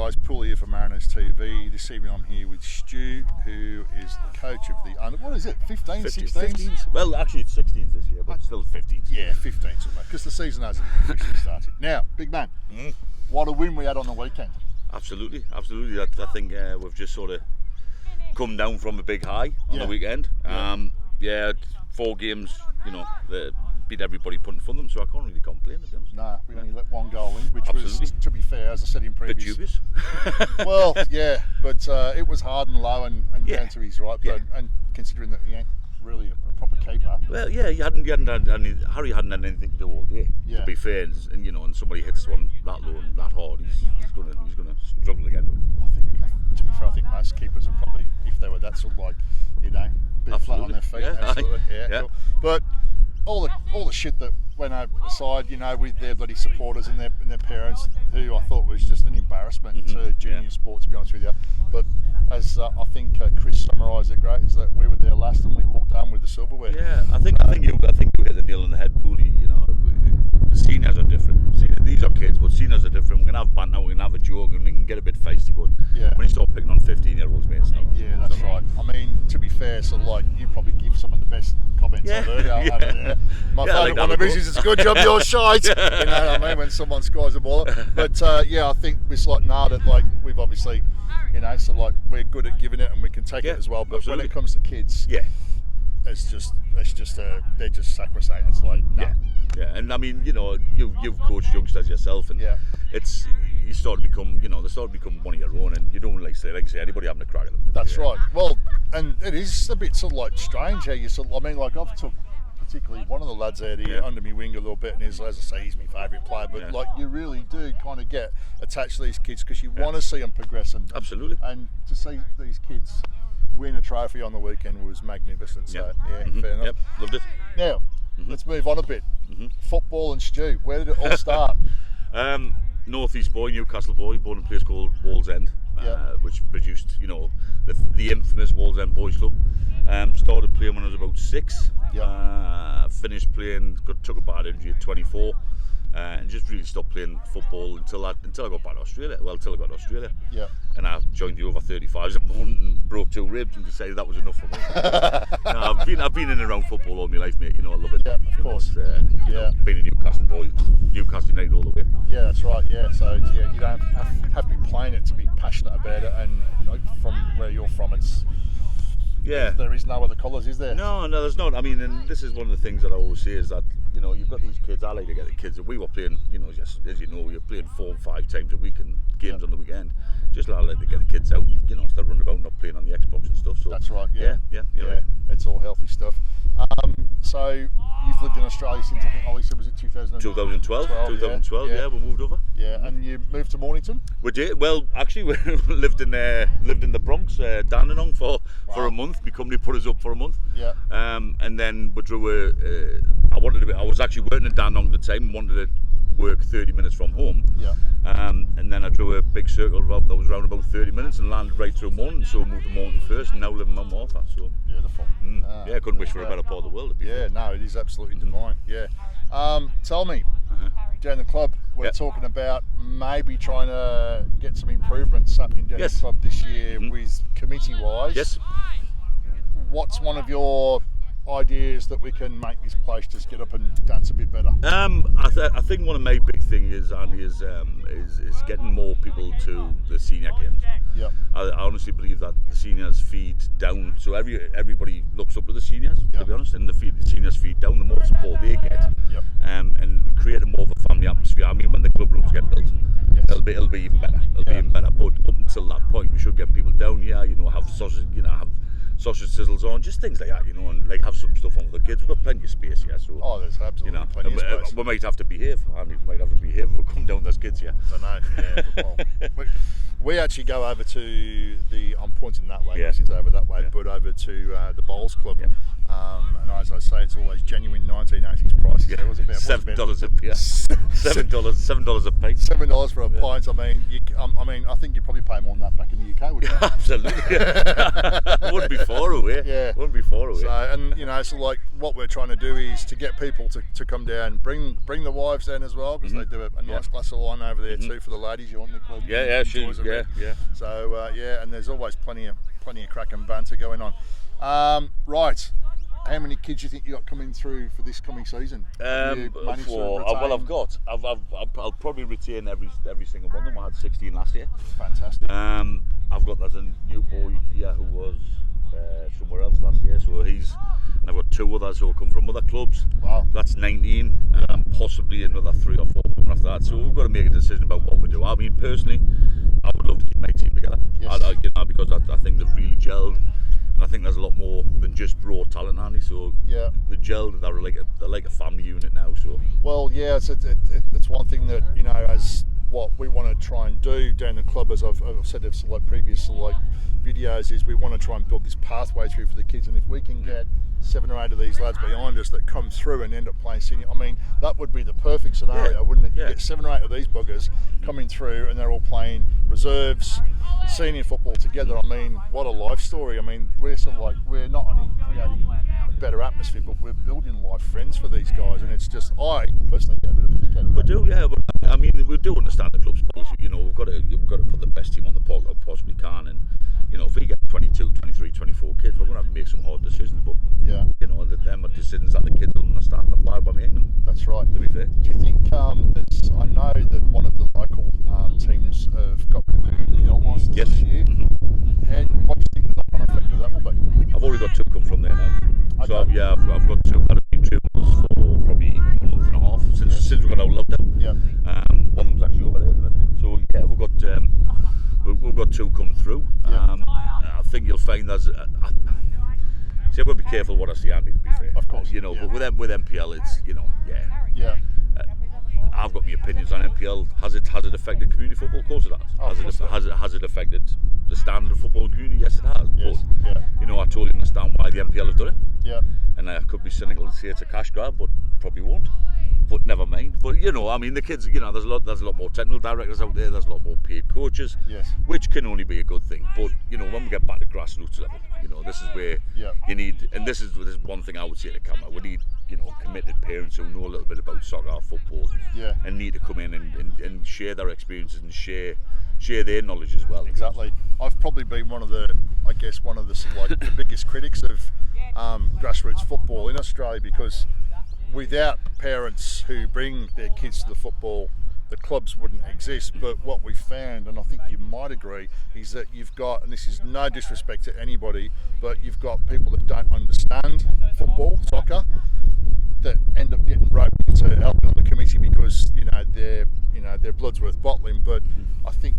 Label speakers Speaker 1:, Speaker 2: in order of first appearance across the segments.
Speaker 1: guys, Pooley here for Mariners TV. This evening I'm here with Stu, who is the coach of the under, what is it, 15, 16s?
Speaker 2: Well, actually it's 16s this year, but still 15s.
Speaker 1: Yeah, 15s, because the season hasn't officially started. Now, big man, what a win we had on the weekend.
Speaker 2: Absolutely. I think we've just sort of come down from a big high on the weekend. 4 games, that beat everybody put in front of them, so I can't really complain, to be honest.
Speaker 1: No, we only let 1 goal in, which was, to be fair, as I said in previous...
Speaker 2: Bit dubious.
Speaker 1: Well, yeah, but it was hard and low and down to his right, but, and considering that he ain't really a proper keeper.
Speaker 2: Well, yeah, Harry hadn't had anything to do all day, to be fair, and somebody hits one that low and that hard, he's gonna struggle again.
Speaker 1: To be fair, I think most keepers are probably, if they were that sort of like, bit flat on their feet. Absolutely. Yeah. Cool. But all the shit that went aside, with their bloody supporters and their parents, who I thought was just an embarrassment to junior sport, to be honest with you. But as I think Chris summarised it great, is that we were there last and we walked home with the silverware.
Speaker 2: Yeah, I think you hit the nail on the head, Pooley. Seniors are different. These are kids, but seniors are different. We can have banter, we can have a joke, and we can get a bit feisty. But when you start picking on 15-year-olds, mate, it's not.
Speaker 1: Yeah, that's right. I mean, to be fair, so like you probably give some of the best comments I've heard. My favourite one of his is, "It's a good job you're shite." You know what I mean? When someone scores a ball. But I think it's like that like we've obviously, so like we're good at giving it and we can take it as well. But when it comes to kids, it's just they're just sacrosanct. It's like
Speaker 2: Yeah, and I mean, you've coached youngsters yourself, and it's they start to become one of your own, and you don't like say anybody having a crack at them.
Speaker 1: That's right. Well, and it is a bit sort of like strange how you I've took particularly one of the lads out here under me wing a little bit, and as I say, he's my favourite player. But like you really do kind of get attached to these kids because you want to see them progress, and
Speaker 2: absolutely,
Speaker 1: and to see these kids win a trophy on the weekend was magnificent. So fair enough.
Speaker 2: Loved it.
Speaker 1: Now. Let's move on a bit. Football and Stu, where did it all start?
Speaker 2: North East boy, Newcastle boy, born in a place called Wallsend, which produced, the infamous Wallsend Boys Club. Started playing when I was about 6. Finished playing, took a bad injury at 24, and just really stopped playing football until I got back to Australia. Well, until I got to Australia. And I joined the over 35s at Morton and broke 2 ribs and decided that was enough for me. I've been in and around football all my life, mate. I love it.
Speaker 1: Yeah, of course.
Speaker 2: Being a Newcastle boy, Newcastle United all the way.
Speaker 1: Yeah, that's right. Yeah, so you don't have to be playing it to be passionate about it. And from where you're from, it's there is no other colours, is there?
Speaker 2: No, there's not. I mean, and this is one of the things that I always say is that you've got these kids. I like to get the kids. We were playing, as you know, we were playing 4 and 5 times a week and games on the weekend. Just I like to get the kids out, instead of running about not playing on the Xbox and stuff. So
Speaker 1: that's right. Yeah.
Speaker 2: Right.
Speaker 1: It's all healthy stuff. So you've lived in Australia since, I think Ollie said, was it 2012?
Speaker 2: 2012. Yeah, we moved over.
Speaker 1: Yeah, and you moved to Mornington?
Speaker 2: We did. Well, actually, we lived in the Bronx, Dandenong for a month. My company put us up for a month. Yeah. And then we drew I was actually working in Dandenong at the time and wanted to work 30 minutes from home. Yeah. And then I drew a big circle that was around about 30 minutes and landed right through Mornington. So I moved to Mornington first and now live in Mount Martha. So
Speaker 1: beautiful.
Speaker 2: I couldn't wish for a better part of the world.
Speaker 1: No, it is absolutely divine. Yeah. Tell me, down the club, we're talking about maybe trying to get some improvements happening down the club this year with committee-wise.
Speaker 2: Yes.
Speaker 1: What's one of your ideas that we can make this place just get up and dance a bit better?
Speaker 2: I think one of my big things is getting more people to the senior games. Yeah. I honestly believe that the seniors feed down, so everybody looks up to the seniors, to be honest, and the seniors feed down. The more support they get, and create a more of a family atmosphere. I mean, when the club rooms get built, it'll be even better. But up until that point, we should get people down here. Have sausage, have sausage sizzles on, just things like that, and like have some stuff on for the kids. We've got plenty of space here, so
Speaker 1: there's absolutely plenty of space.
Speaker 2: We might have to behave. We might have to behave if we come down. There's kids here.
Speaker 1: I know. Yeah. Well, we actually go over to I'm pointing that way because it's over that way, but over to the Bowls Club And as I say, it's always genuine 1980s prices.
Speaker 2: Yeah.
Speaker 1: It was about
Speaker 2: $7 a beer. $7 a pint.
Speaker 1: $7 for a pint. I mean, I think you probably pay more than that back in the UK, wouldn't you?
Speaker 2: Absolutely. Wouldn't be far away.
Speaker 1: Yeah.
Speaker 2: Wouldn't be far away.
Speaker 1: So, and so like what we're trying to do is to get people to come down, bring the wives down as well, because they do a nice glass of wine over there too for the ladies. You're on the club.
Speaker 2: Yeah, yeah.
Speaker 1: So and there's always plenty of crack and banter going on. Right. How many kids do you think you got coming through for this coming season?
Speaker 2: I'll probably retain every single one of them. I had 16 last year.
Speaker 1: Fantastic.
Speaker 2: There's a new boy here who was somewhere else last year, so and I've got 2 others who will come from other clubs.
Speaker 1: Wow.
Speaker 2: That's 19, and possibly another 3 or 4 coming after that. So we've got to make a decision about what we do. I mean, personally, I would love to keep my team together.
Speaker 1: Yes.
Speaker 2: Because I think they've really gelled. And I think there's a lot more than just raw talent, Andy. So the gel, they're like a family unit now. So
Speaker 1: it's one thing that as what we want to try and do down the club, as I've said in previous videos, is we want to try and build this pathway through for the kids. And if we can get 7 or 8 of these lads behind us that come through and end up playing senior, I mean, that would be the perfect scenario, wouldn't it? You get 7 or 8 of these buggers coming through and they're all playing reserves, senior football together. I mean, what a life story. I mean, we're we're not only creating a better atmosphere, but we're building life friends for these guys, and it's just, I personally get a bit of a kick out of
Speaker 2: we
Speaker 1: that.
Speaker 2: do, yeah. But I mean, we do understand the club's policy. We've got to put the best team on the park that we possibly can, and if we get 22, 23, 24 kids, we're going to have to make some hard decisions. But them are decisions that the kids will understand and apply by making them.
Speaker 1: That's right.
Speaker 2: To be fair.
Speaker 1: Do you think I know that one of the local teams have got NPL license this year. What do you think the knock-on effect of that will be?
Speaker 2: I've already got 2 come from there now.
Speaker 1: Okay.
Speaker 2: So I've got 2 that have been trained with us for probably a month and a half since we got out of lockdown.
Speaker 1: Yeah.
Speaker 2: One of them's actually over there. So we've got 2 coming through.
Speaker 1: Yeah.
Speaker 2: I think you'll find there's. See, I've got to be careful what I say, Andy, to be fair.
Speaker 1: Of course.
Speaker 2: But with MPL, it's
Speaker 1: Yeah.
Speaker 2: I've got my opinions on MPL. Has it affected community football? Of course it has. Has it affected the standard of football in community? Yes, it has.
Speaker 1: Yes.
Speaker 2: But I totally understand why the MPL have done it.
Speaker 1: Yeah.
Speaker 2: And I could be cynical and say it's a cash grab, but probably won't. But never mind. But I mean, the kids, there's a lot more technical directors out there. There's a lot more paid coaches, which can only be a good thing. But when we get back to grassroots level, this is where you need, and this is one thing I would say to Camera. We need committed parents who know a little bit about soccer, football, and need to come in and share their experiences and share their knowledge as well.
Speaker 1: Exactly. I've probably been one of the the biggest critics of grassroots football in Australia, because without parents who bring their kids to the football, the clubs wouldn't exist. But what we've found, and I think you might agree, is that you've got, and this is no disrespect to anybody, but you've got people that don't understand football, soccer, that end up getting roped into helping on the committee because their blood's worth bottling. But I think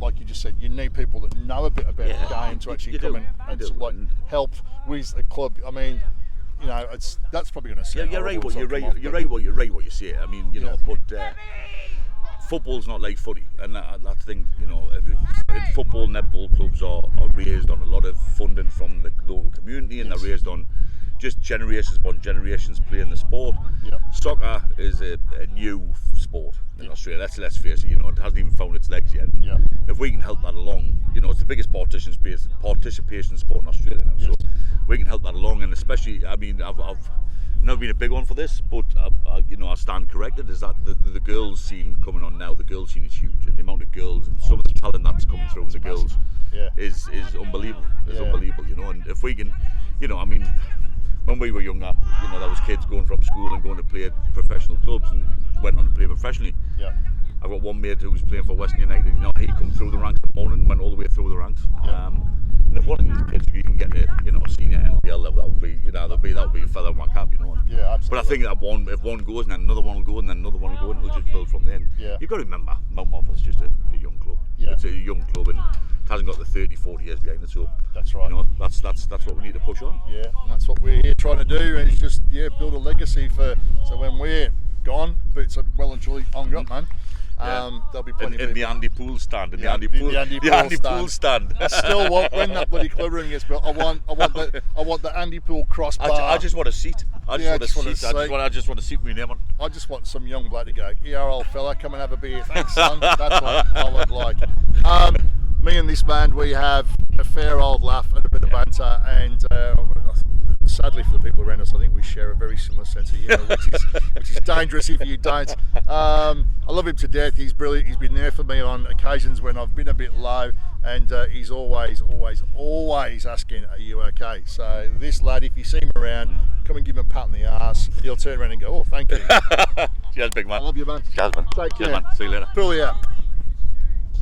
Speaker 1: like you just said, you need people that know a bit about the game to actually come in and help with a club. I mean, that's probably going to sound
Speaker 2: you're right.
Speaker 1: horrible,
Speaker 2: You're right what you say. I mean, but football's not like footy, and I think in football, netball clubs are raised on a lot of funding from the local community, and they're raised on just generations upon generations playing the sport. Soccer is a new sport in Australia. Let's face it. It hasn't even found its legs yet. If we can help that along, it's the biggest participation sport in Australia now. So we can help that along, and especially, I mean, I've never been a big one for this, but I stand corrected. Is that the girls scene coming on now? The girls scene is huge, and the amount of girls and some of the talent that's coming through with the girls is unbelievable. It's unbelievable, and if we can, I mean, when we were younger, there was kids going from school and going to play at professional clubs and went on to play professionally. I've got one mate who's playing for Western United. He come through the ranks this morning and went all the way through the ranks. And if one of these kids you can get to senior NPL level, that would be a feather in my cap,
Speaker 1: absolutely.
Speaker 2: But I think that if one goes, and then another one will go, and then another one will go, and it'll just build from there. You've got to remember, Mount Martha's just a young club. It's a young club, and it hasn't got the 30-40 years behind it. So
Speaker 1: that's right.
Speaker 2: That's what we need to push on.
Speaker 1: And that's what we're here trying to do, and it's just build a legacy for, so when we're gone, boots are well and truly hung up, man. There'll be plenty
Speaker 2: in the Andy Pool stand. The Andy Pool stand.
Speaker 1: I still want, when that bloody club room gets built, I want the Andy Pool crossbar.
Speaker 2: I just want a seat. I just want to seat with my name on.
Speaker 1: I just want some young bloke to go, "Here, old fella, come and have a beer." Thanks, son. That's what I would like. Me and this man, we have a fair old laugh and a bit of banter, and sadly for the people around us, I think we share a very similar sense of humour, which is dangerous if you don't. I love him to death. He's brilliant. He's been there for me on occasions when I've been a bit low, and he's always asking, "Are you okay?" So this lad, if you see him around, come and give him a pat on the arse. He'll turn around and go, "Oh, thank you."
Speaker 2: Cheers, big man.
Speaker 1: I love you, man.
Speaker 2: Cheers, man.
Speaker 1: Take care.
Speaker 2: Cheers, man. See you later.
Speaker 1: Pooley out.